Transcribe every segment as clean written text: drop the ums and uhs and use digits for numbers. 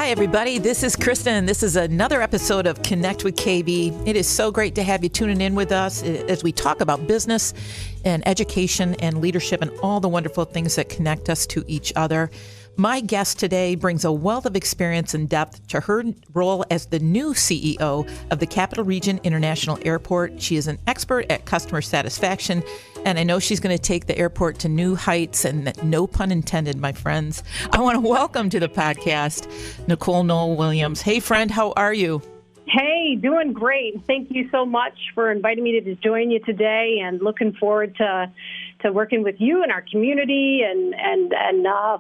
Hi, everybody. This is Kristen. This is another episode of Connect with KB. It is so great to have you tuning in with us as we talk about business and education and leadership and all the wonderful things that connect us to each other. My guest today brings a wealth of experience and depth to her role as the new CEO of the Capital Region International Airport. She is an expert at customer satisfaction, and I know she's going to take the airport to new heights, and no pun intended, my friends. I want to welcome to the podcast Nicole Noll Williams. Hey, friend, how are you? Hey, doing great. Thank you so much for inviting me to join you today, and looking forward to working with you and our community and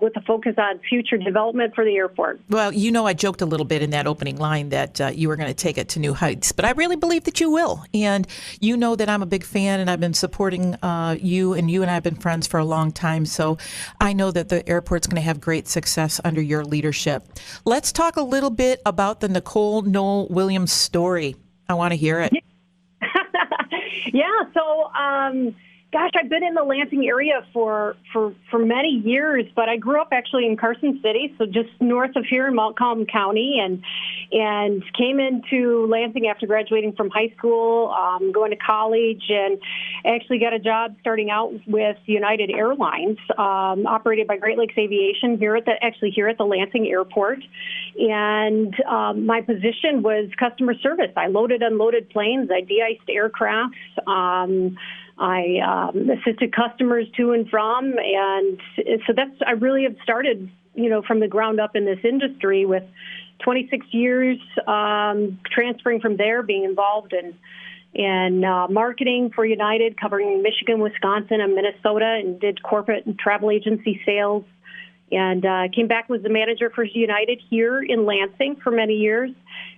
with a focus on future development for the airport. Well, you know, I joked a little bit in that opening line that you were going to take it to new heights, but I really believe that you will. And you know that I'm a big fan, and I've been supporting you and I have been friends for a long time. So I know that the airport's going to have great success under your leadership. Let's talk a little bit about the Nicole Noll Williams story. I want to hear it. Yeah. So, gosh, I've been in the Lansing area for many years, but I grew up actually in Carson City, so just north of here in Montcalm County, and came into Lansing after graduating from high school, going to college, and actually got a job starting out with United Airlines, operated by Great Lakes Aviation here at the Lansing Airport. And my position was customer service. I loaded, unloaded planes. I de-iced aircraft. I assisted customers to and from, and so I really have started, from the ground up in this industry with 26 years, transferring from there, being involved in marketing for United, covering Michigan, Wisconsin, and Minnesota, and did corporate and travel agency sales, and came back was the manager for United here in Lansing for many years.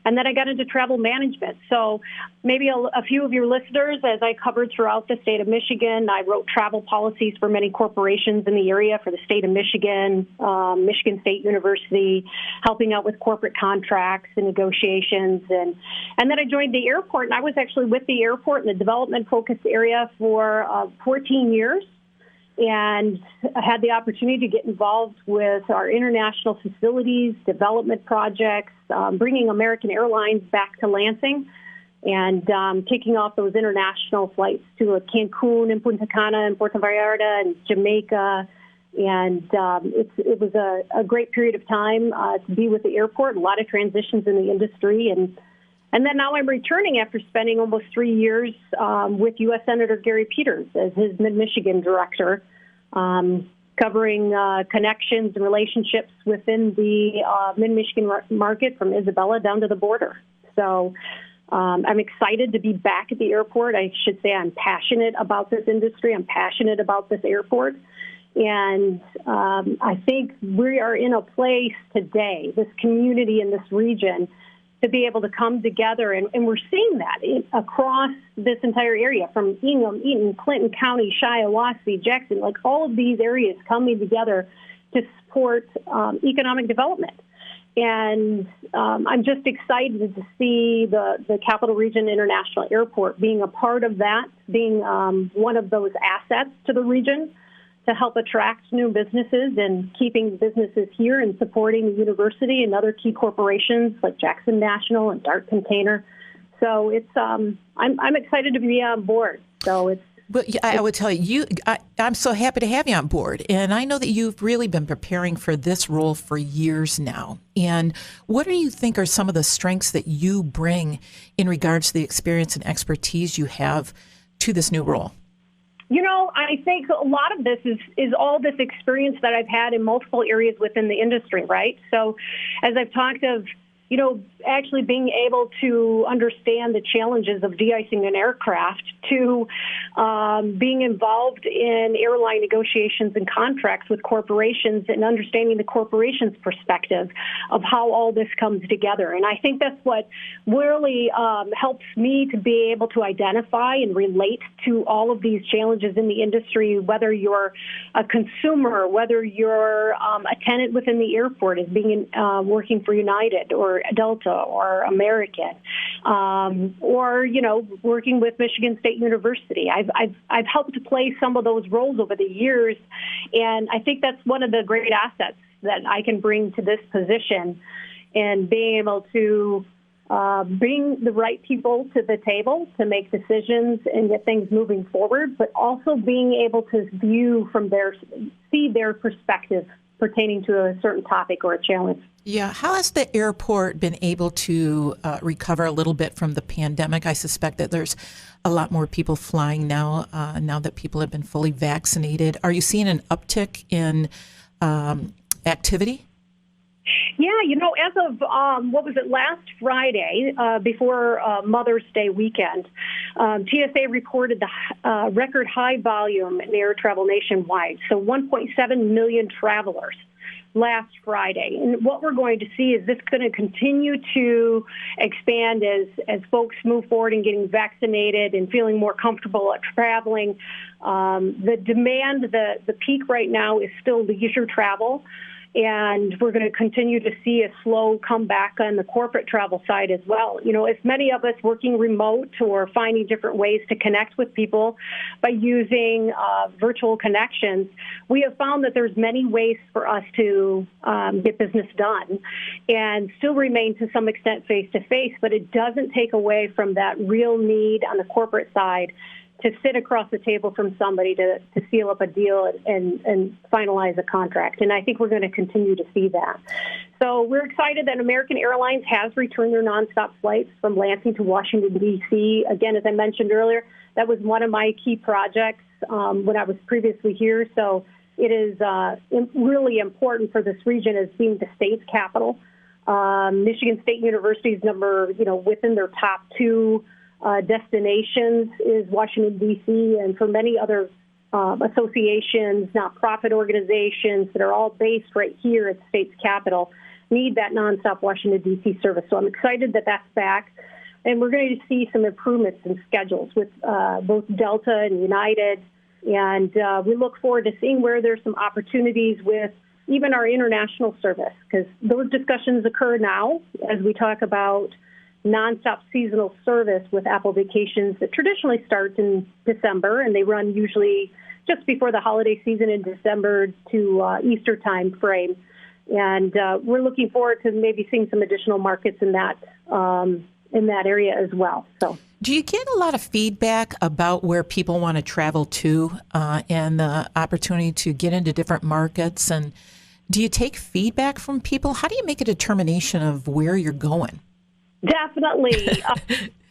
And then I got into travel management. So maybe a few of your listeners, as I covered throughout the state of Michigan, I wrote travel policies for many corporations in the area for the state of Michigan, Michigan State University, helping out with corporate contracts and negotiations. And then I joined the airport, and I was actually with the airport in the development-focused area for 14 years. And I had the opportunity to get involved with our international facilities, development projects, bringing American Airlines back to Lansing, and kicking off those international flights to Cancun and Punta Cana and Puerto Vallarta and Jamaica. And it was a great period of time to be with the airport, a lot of transitions in the industry. And then now I'm returning after spending almost 3 years with U.S. Senator Gary Peters as his Mid-Michigan director, covering connections and relationships within the Mid-Michigan market from Isabella down to the border. So I'm excited to be back at the airport. I should say I'm passionate about this industry. I'm passionate about this airport. And I think we are in a place today, this community in this region, to be able to come together, and we're seeing that across this entire area, from Ingham, Eaton, Clinton County, Shiawassee, Jackson, like all of these areas coming together to support economic development. And I'm just excited to see the Capital Region International Airport being a part of that, being one of those assets to the region, to help attract new businesses and keeping businesses here and supporting the university and other key corporations like Jackson National and Dart Container. So it's I'm excited to be on board. So it's. But I would tell you, I'm so happy to have you on board. And I know that you've really been preparing for this role for years now. And what do you think are some of the strengths that you bring in regards to the experience and expertise you have to this new role? I think a lot of this is all this experience that I've had in multiple areas within the industry, right? So as I've talked of, actually being able to understand the challenges of de-icing an aircraft, to being involved in airline negotiations and contracts with corporations and understanding the corporation's perspective of how all this comes together. And I think that's what really helps me to be able to identify and relate to all of these challenges in the industry, whether you're a consumer, whether you're a tenant within the airport as being working for United or Delta or American, or working with Michigan State University. I've helped to play some of those roles over the years, and I think that's one of the great assets that I can bring to this position. and being able to bring the right people to the table to make decisions and get things moving forward, but also being able to see their perspective pertaining to a certain topic or a challenge. Yeah. How has the airport been able to recover a little bit from the pandemic? I suspect that there's a lot more people flying now that people have been fully vaccinated. Are you seeing an uptick in activity? Yeah, as of, last Friday, before Mother's Day weekend, TSA reported the record high volume in air travel nationwide, so 1.7 million travelers last Friday. And what we're going to see is this going to continue to expand as folks move forward and getting vaccinated and feeling more comfortable at traveling. The demand, the peak right now is still leisure travel. And we're going to continue to see a slow comeback on the corporate travel side as well. As many of us working remote or finding different ways to connect with people by using virtual connections, we have found that there's many ways for us to get business done and still remain to some extent face-to-face, but it doesn't take away from that real need on the corporate side to sit across the table from somebody to seal up a deal and finalize a contract. And I think we're going to continue to see that. So we're excited that American Airlines has returned their nonstop flights from Lansing to Washington, D.C. Again, as I mentioned earlier, that was one of my key projects when I was previously here. So it is really important for this region as being the state's capital. Michigan State University is within their top two destinations is Washington, D.C., and for many other associations, nonprofit organizations that are all based right here at the state's capital need that nonstop Washington, D.C. service. So I'm excited that that's back. And we're going to see some improvements in schedules with both Delta and United. And we look forward to seeing where there's some opportunities with even our international service, because those discussions occur now as we talk about nonstop seasonal service with Apple Vacations that traditionally starts in December, and they run usually just before the holiday season in December to Easter time frame. And we're looking forward to maybe seeing some additional markets in that area as well. So, do you get a lot of feedback about where people want to travel to and the opportunity to get into different markets? And do you take feedback from people? How do you make a determination of where you're going? Definitely.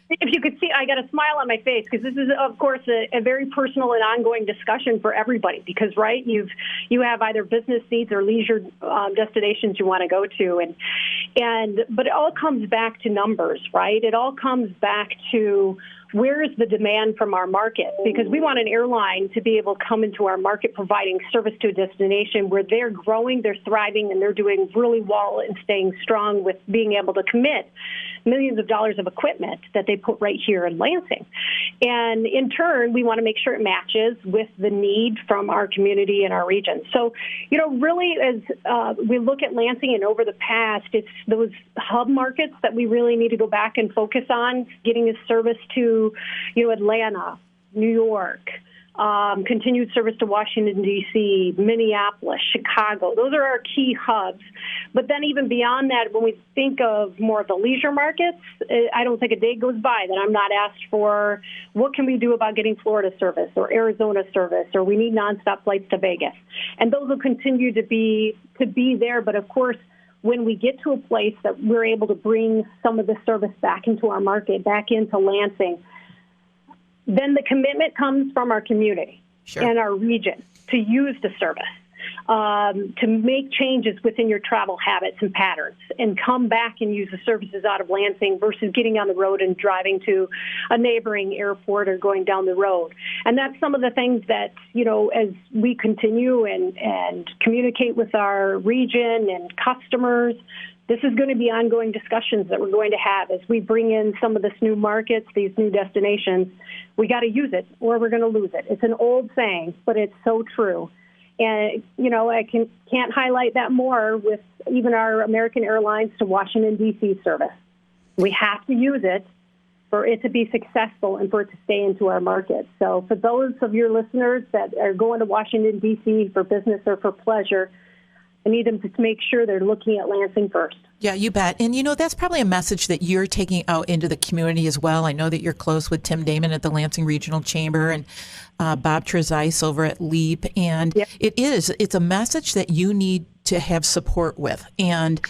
If you could see, I got a smile on my face because this is, of course, a very personal and ongoing discussion for everybody. Because, right, you have either business needs or leisure destinations you want to go to, but it all comes back to numbers, right? It all comes back to where is the demand from our market? Because we want an airline to be able to come into our market providing service to a destination where they're growing, they're thriving, and they're doing really well and staying strong with being able to commit millions of dollars of equipment that they put right here in Lansing. And in turn, we want to make sure it matches with the need from our community and our region. So, really as we look at Lansing and over the past, it's those hub markets that we really need to go back and focus on, getting a service to, Atlanta, New York, continued service to Washington, D.C., Minneapolis, Chicago. Those are our key hubs. But then even beyond that, when we think of more of the leisure markets, I don't think a day goes by that I'm not asked for what can we do about getting Florida service or Arizona service, or we need nonstop flights to Vegas. And those will continue to be there. But, of course, when we get to a place that we're able to bring some of the service back into our market, back into Lansing, then the commitment comes from our community and our region to use the service, to make changes within your travel habits and patterns and come back and use the services out of Lansing versus getting on the road and driving to a neighboring airport or going down the road. And that's some of the things that, as we continue and communicate with our region and customers, this is going to be ongoing discussions that we're going to have as we bring in some of this new markets, these new destinations. We got to use it or we're going to lose it. It's an old saying, but it's so true. And, I can't highlight that more with even our American Airlines to Washington, D.C. service. We have to use it for it to be successful and for it to stay into our market. So for those of your listeners that are going to Washington, D.C. for business or for pleasure, I need them to make sure they're looking at Lansing first. Yeah, you bet. And, that's probably a message that you're taking out into the community as well. I know that you're close with Tim Damon at the Lansing Regional Chamber and Bob Trezise over at LEAP. And yep. It's a message that you need to have support with. And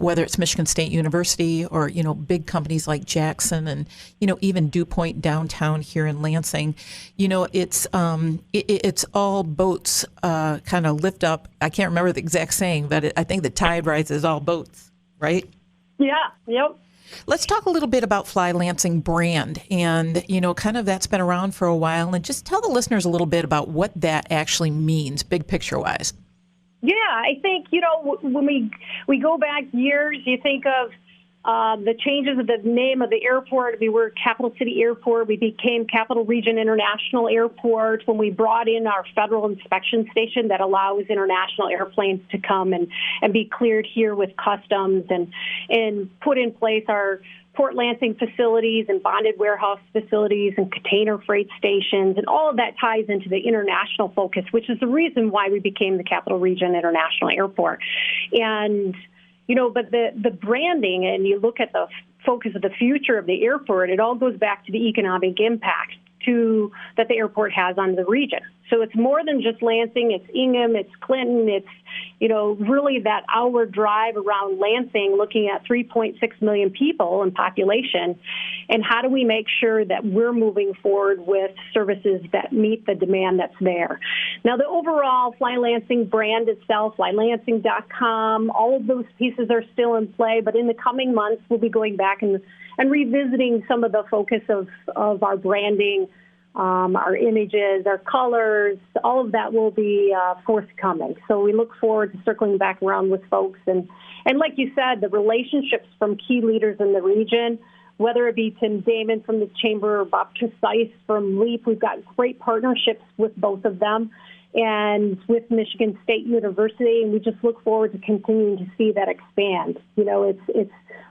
whether it's Michigan State University or, big companies like Jackson and, even DuPont downtown here in Lansing, it's all boats kind of lift up. I can't remember the exact saying, but I think the tide rises all boats, right? Yeah, yep. Let's talk a little bit about Fly Lansing brand and, kind of that's been around for a while. And just tell the listeners a little bit about what that actually means, big picture wise. Yeah, I think, when we go back years, you think of the changes of the name of the airport. We were Capital City Airport. We became Capital Region International Airport when we brought in our federal inspection station that allows international airplanes to come and be cleared here with customs and put in place our Port Lansing facilities and bonded warehouse facilities and container freight stations, and all of that ties into the international focus, which is the reason why we became the Capital Region International Airport. And, but the branding, and you look at the focus of the future of the airport, it all goes back to the economic impact that the airport has on the region. So it's more than just Lansing, it's Ingham, it's Clinton, it's, really that hour drive around Lansing, looking at 3.6 million people in population, and how do we make sure that we're moving forward with services that meet the demand that's there. Now, the overall Fly Lansing brand itself, flylansing.com, all of those pieces are still in play, but in the coming months, we'll be going back and revisiting some of the focus of our branding, our images, our colors, all of that will be forthcoming. So we look forward to circling back around with folks. And like you said, the relationships from key leaders in the region, whether it be Tim Damon from the Chamber or Bob Trezise from LEAP, we've got great partnerships with both of them and with Michigan State University, and we just look forward to continuing to see that expand.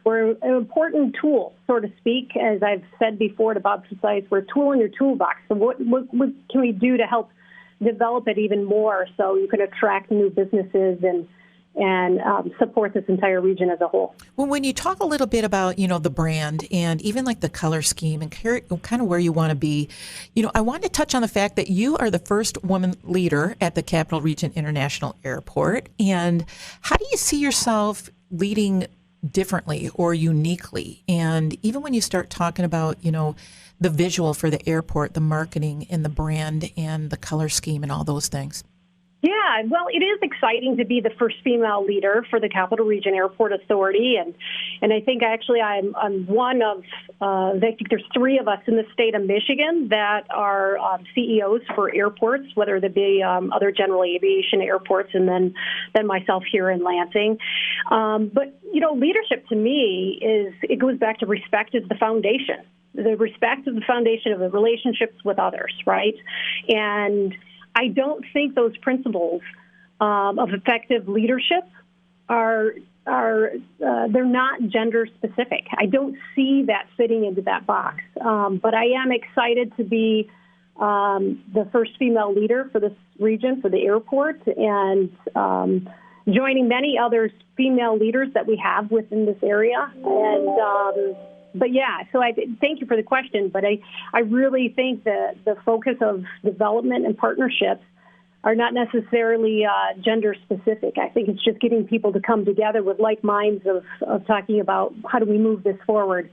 We're an important tool, so to speak. As I've said before to Bob Trezise, we're a tool in your toolbox. So what can we do to help develop it even more so you can attract new businesses and support this entire region as a whole? Well, when you talk a little bit about, the brand and even like the color scheme and kind of where you want to be, I want to touch on the fact that you are the first woman leader at the Capital Region International Airport. And how do you see yourself leading differently or uniquely? And even when you start talking about, the visual for the airport, the marketing and the brand and the color scheme and all those things. Yeah, well, it is exciting to be the first female leader for the Capital Region Airport Authority, and I think actually I'm one of I think there's three of us in the state of Michigan that are CEOs for airports, whether they be other general aviation airports, and then myself here in Lansing. But leadership to me it goes back to respect is the foundation. The respect is the foundation of the relationships with others, right? And I don't think those principles of effective leadership are they're not gender specific. I don't see that fitting into that box. But I am excited to be the first female leader for this region, for the airport, and joining many other female leaders that we have within this area. And but yeah, so I thank you for the question, but I really think that the focus of development and partnerships are not necessarily gender specific. I think it's just getting people to come together with like minds of talking about how do we move this forward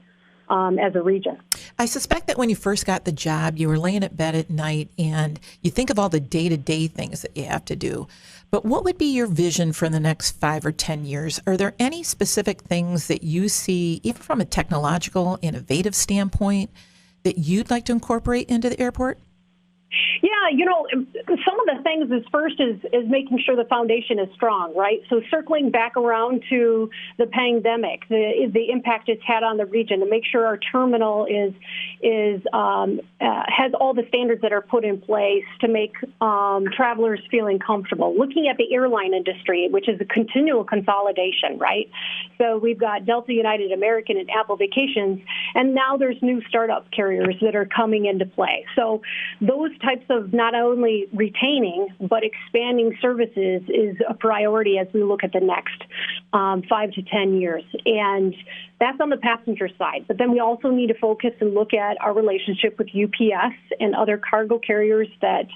as a region. I suspect that when you first got the job, you were laying at bed at night and you think of all the day-to-day things that you have to do. But what would be your vision for the next 5 or 10 years? Are there any specific things that you see, even from a technological, innovative standpoint, that you'd like to incorporate into the airport? Yeah, some of the things is making sure the foundation is strong, right? So circling back around to the pandemic, the impact it's had on the region, to make sure our terminal has all the standards that are put in place to make travelers feeling comfortable. Looking at the airline industry, which is a continual consolidation, right? So we've got Delta, United, American, and Apple Vacations, and now there's new startup carriers that are coming into play. So those types of not only retaining, but expanding services is a priority as we look at the next 5 to 10 years. And that's on the passenger side. But then we also need to focus and look at our relationship with UPS and other cargo carriers that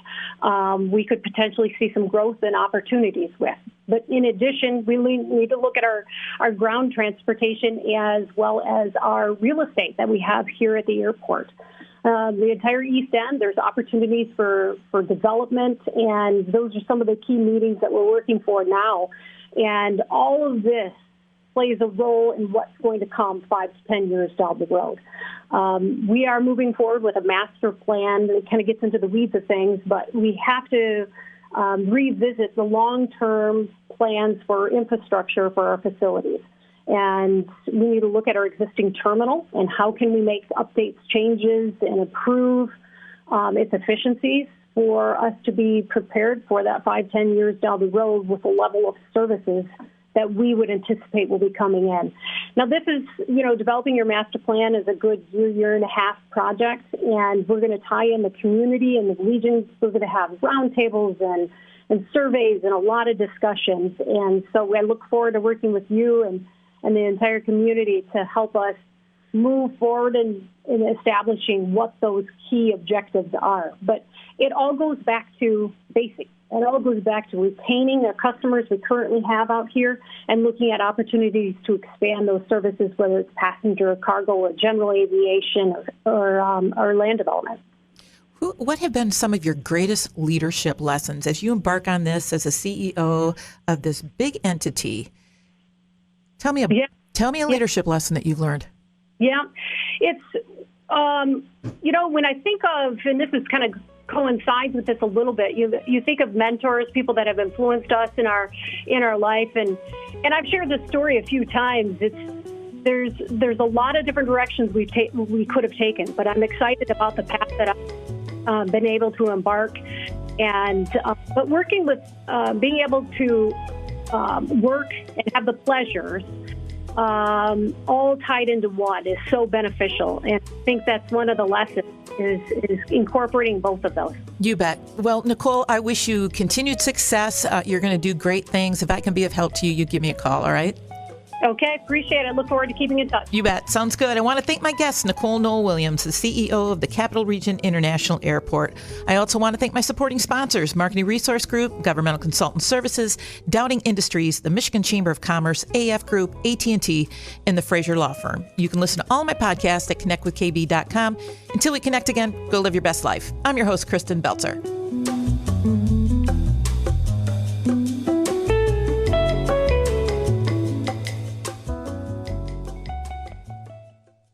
we could potentially see some growth and opportunities with. But in addition, we need to look at our ground transportation as well as our real estate that we have here at the airport. The entire East End, there's opportunities for development, and those are some of the key meetings that we're working for now. And all of this plays a role in what's going to come 5 to 10 years down the road. We are moving forward with a master plan. It kind of gets into the weeds of things, but we have to revisit the long-term plans for infrastructure for our facilities. And we need to look at our existing terminal and how can we make updates, changes, and improve its efficiencies for us to be prepared for that 5, 10 years down the road with a level of services that we would anticipate will be coming in. Now, this is, developing your master plan is a good year and a half project, and we're going to tie in the community and the regions. We're going to have roundtables and surveys and a lot of discussions. And so I look forward to working with you and the entire community to help us move forward in establishing what those key objectives are. But it all goes back to basics. It all goes back to retaining the customers we currently have out here and looking at opportunities to expand those services, whether it's passenger or cargo or general aviation or land development. What have been some of your greatest leadership lessons as you embark on this as a CEO of this big entity? Tell me a leadership lesson that you've learned. Yeah, it's, when I think of, and this is kind of coincides with this a little bit, you think of mentors, people that have influenced us in our life, and I've shared this story a few times. There's a lot of different directions we could have taken, but I'm excited about the path that I've been able to embark, and but working with being able to work and have the pleasures all tied into one is so beneficial. And I think that's one of the lessons is incorporating both of those. You bet. Well, Nicole, I wish you continued success. You're going to do great things. If I can be of help to you, you give me a call, all right? Okay, appreciate it. Look forward to keeping in touch. You bet. Sounds good. I want to thank my guest, Nicole Noll Williams, the CEO of the Capital Region International Airport. I also want to thank my supporting sponsors, Marketing Resource Group, Governmental Consultant Services, Dowding Industries, the Michigan Chamber of Commerce, AF Group, AT&T, and the Fraser Law Firm. You can listen to all my podcasts at connectwithkb.com. Until we connect again, go live your best life. I'm your host, Kristen Belzer.